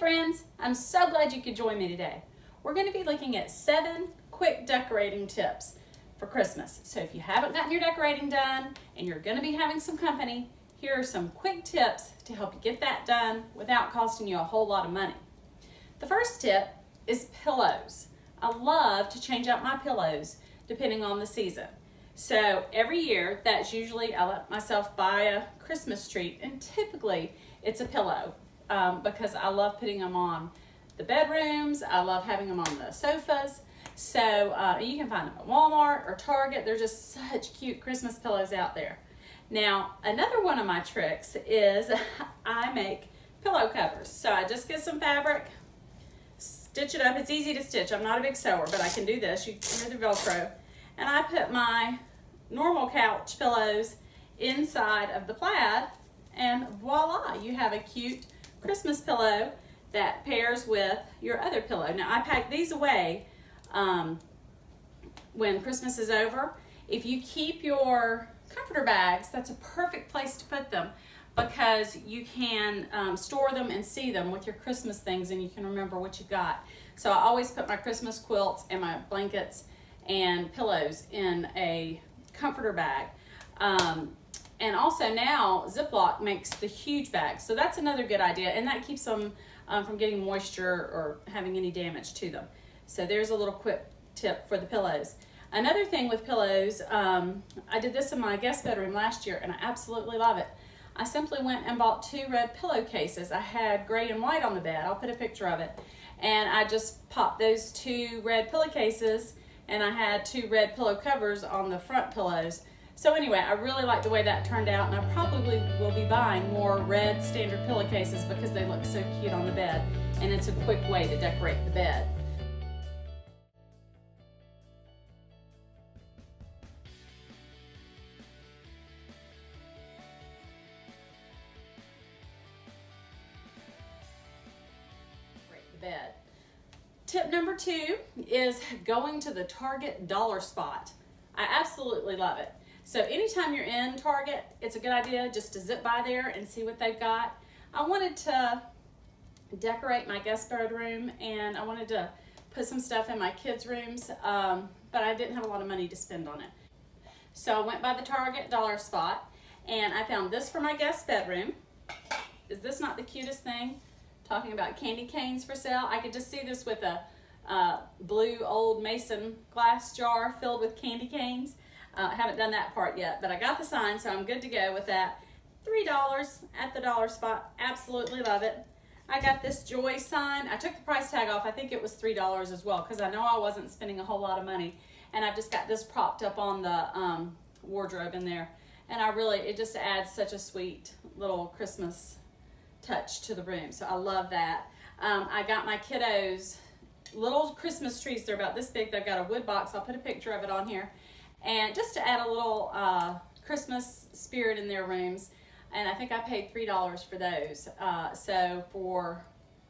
friends, I'm so glad you could join me today. We're going to be looking at 7 quick decorating tips for Christmas. So if you haven't gotten your decorating done and you're going to be having some company, here are some quick tips to help you get that done without costing you a whole lot of money. The first tip is pillows. I love to change out my pillows depending on the season. So every year, that's usually I let myself buy a Christmas treat, and typically it's a pillow because I love putting them on the bedrooms. I love having them on the sofas. So you can find them at Walmart or Target. They're just such cute Christmas pillows out there. Now, another one of my tricks is I make pillow covers. So I just get some fabric, stitch it up. It's easy to stitch. I'm not a big sewer, but I can do this. You can hear the Velcro. And I put my normal couch pillows inside of the plaid, and voila, you have a cute Christmas pillow that pairs with your other pillow. Now, I pack these away when Christmas is over. If you keep your comforter bags, that's a perfect place to put them because you can store them and see them with your Christmas things, and you can remember what you got. So I always put my Christmas quilts and my blankets and pillows in a comforter bag. And also now Ziploc makes the huge bags, so that's another good idea, and that keeps them from getting moisture or having any damage to them. So there's a little quick tip for the pillows. Another thing with pillows, I did this in my guest bedroom last year and I absolutely love it. I simply went and bought 2 red pillowcases. I had gray and white on the bed. I'll put a picture of it. And I just popped those 2 red pillowcases, and I had 2 red pillow covers on the front pillows. So anyway, I really like the way that turned out, and I probably will be buying more red standard pillowcases because they look so cute on the bed, and it's a quick way to decorate the bed. Bed. Tip number 2 is going to the Target dollar spot. I absolutely love it. So anytime you're in Target, it's a good idea just to zip by there and see what they've got. I wanted to decorate my guest bedroom, and I wanted to put some stuff in my kids' rooms, but I didn't have a lot of money to spend on it. So I went by the Target dollar spot, and I found this for my guest bedroom. Is this not the cutest thing? Talking about candy canes for sale. I could just see this with a blue old mason glass jar filled with candy canes. I haven't done that part yet, but I got the sign, so I'm good to go with that. $3 at the dollar spot. Absolutely love it. I got this Joy sign. I took the price tag off. I think it was $3 as well because I know I wasn't spending a whole lot of money. And I've just got this propped up on the wardrobe in there. And it just adds such a sweet little Christmas touch to the room. So I love that. I got my kiddos little Christmas trees. They're about this big. They've got a wood box. I'll put a picture of it on here. And just to add a little Christmas spirit in their rooms. And I think I paid $3 for those. I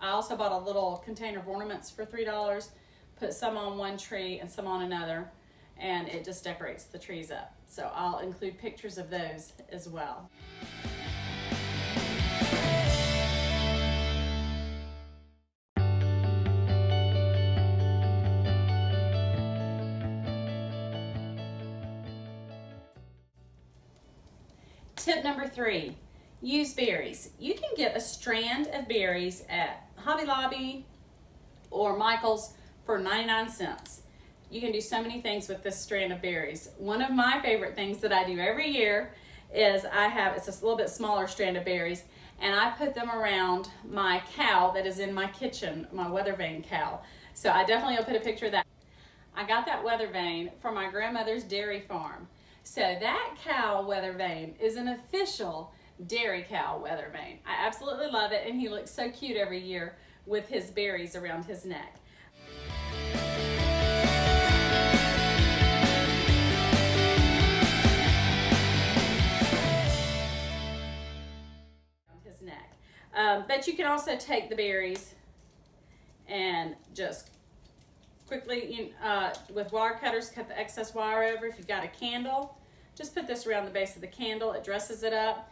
also bought a little container of ornaments for $3. Put some on one tree and some on another. And it just decorates the trees up. So I'll include pictures of those as well. Tip number 3, use berries. You can get a strand of berries at Hobby Lobby or Michael's for 99 cents. You can do so many things with this strand of berries. One of my favorite things that I do every year is it's a little bit smaller strand of berries, and I put them around my cow that is in my kitchen, my weather vane cow. So I definitely will put a picture of that. I got that weather vane from my grandmother's dairy farm. So that cow weather vane is an official dairy cow weather vane. I absolutely love it, and he looks so cute every year with his berries around his neck. But you can also take the berries and just quickly, with wire cutters, cut the excess wire over. If you've got a candle, just put this around the base of the candle. It dresses it up.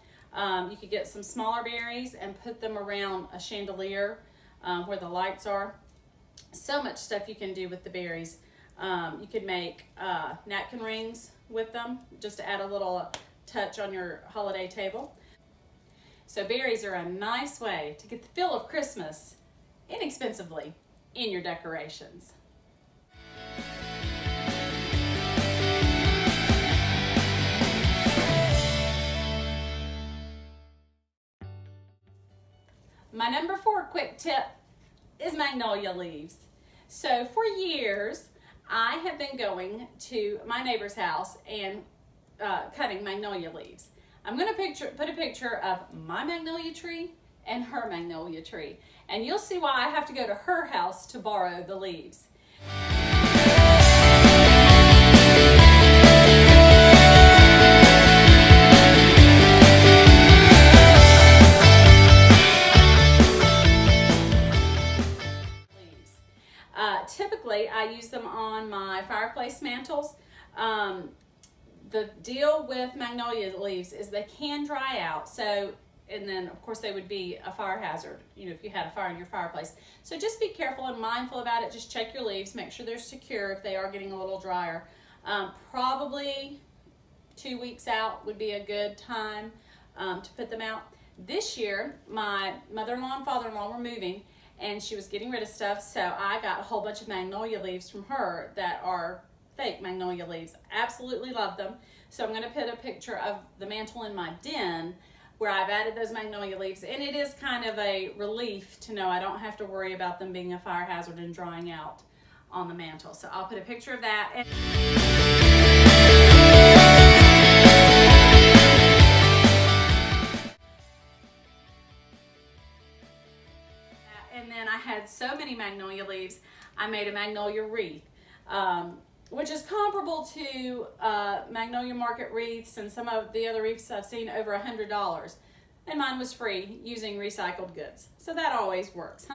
You could get some smaller berries and put them around a chandelier where the lights are. So much stuff you can do with the berries. You could make napkin rings with them just to add a little touch on your holiday table. So berries are a nice way to get the feel of Christmas inexpensively in your decorations. My number 4 quick tip is Magnolia Leaves. So for years, I have been going to my neighbor's house and cutting magnolia leaves. I'm going to put a picture of my magnolia tree and her magnolia tree, and you'll see why I have to go to her house to borrow the leaves. Typically, I use them on my fireplace mantles. The deal with magnolia leaves is they can dry out, so, and then of course they would be a fire hazard, you know, if you had a fire in your fireplace. So just be careful and mindful about it. Just check your leaves, make sure they're secure if they are getting a little drier. Probably 2 weeks out would be a good time to put them out. This year, my mother-in-law and father-in-law were moving, and she was getting rid of stuff, so I got a whole bunch of magnolia leaves from her that are fake magnolia leaves. Absolutely love them. So I'm going to put a picture of the mantle in my den where I've added those magnolia leaves, and it is kind of a relief to know I don't have to worry about them being a fire hazard and drying out on the mantle. So I'll put a picture of that. And then I had so many magnolia leaves, I made a Magnolia Wreath, which is comparable to Magnolia Market wreaths and some of the other wreaths I've seen, over $100. And mine was free using recycled goods. So that always works.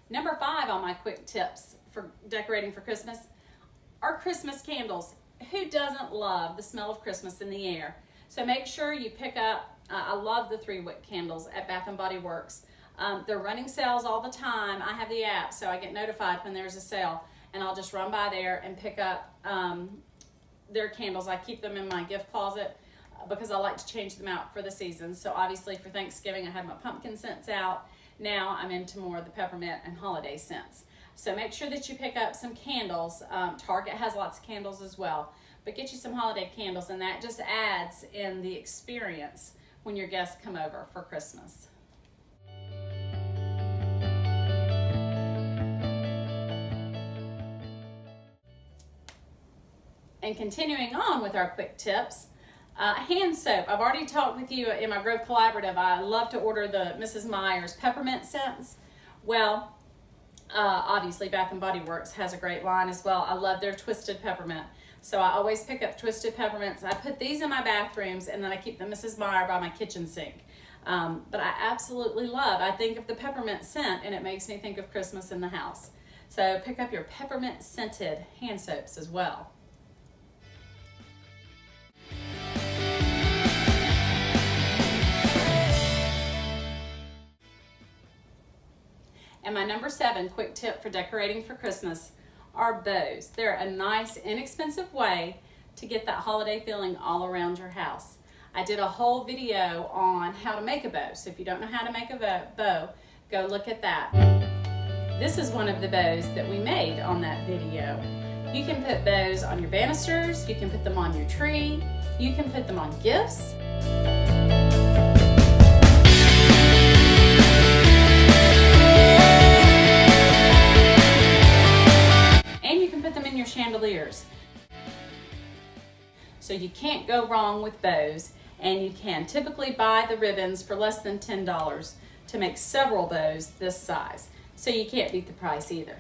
Number 5 on my quick tips for decorating for Christmas are Christmas candles. Who doesn't love the smell of Christmas in the air? So make sure you pick up, I love the 3-wick candles at Bath & Body Works. They're running sales all the time. I have the app, so I get notified when there's a sale, and I'll just run by there and pick up their candles. I keep them in my gift closet because I like to change them out for the season. So obviously for Thanksgiving, I had my pumpkin scents out. Now I'm into more of the peppermint and holiday scents. So make sure that you pick up some candles. Target has lots of candles as well, but get you some holiday candles, and that just adds in the experience when your guests come over for Christmas. And continuing on with our quick tips, hand soap. I've already talked with you in my Grove Collaborative. I love to order the Mrs. Meyer's peppermint scents. Well, obviously Bath & Body Works has a great line as well. I love their Twisted Peppermint. So I always pick up Twisted Peppermints. I put these in my bathrooms, and then I keep the Mrs. Meyer by my kitchen sink. But I absolutely love, I think of the peppermint scent, and it makes me think of Christmas in the house. So pick up your peppermint scented hand soaps as well. And my number 7 quick tip for decorating for Christmas are bows. They're a nice, inexpensive way to get that holiday feeling all around your house. I did a whole video on how to make a bow, so if you don't know how to make a bow, go look at that. This is one of the bows that we made on that video. You can put bows on your banisters, you can put them on your tree, you can put them on gifts. Chandeliers. So you can't go wrong with bows, and you can typically buy the ribbons for less than $10 to make several bows this size. So you can't beat the price either.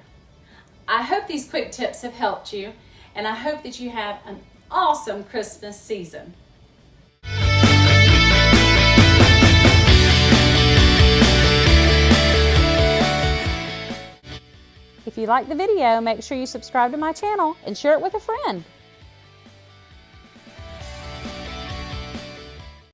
I hope these quick tips have helped you, and I hope that you have an awesome Christmas season. If you like the video, make sure you subscribe to my channel and share it with a friend.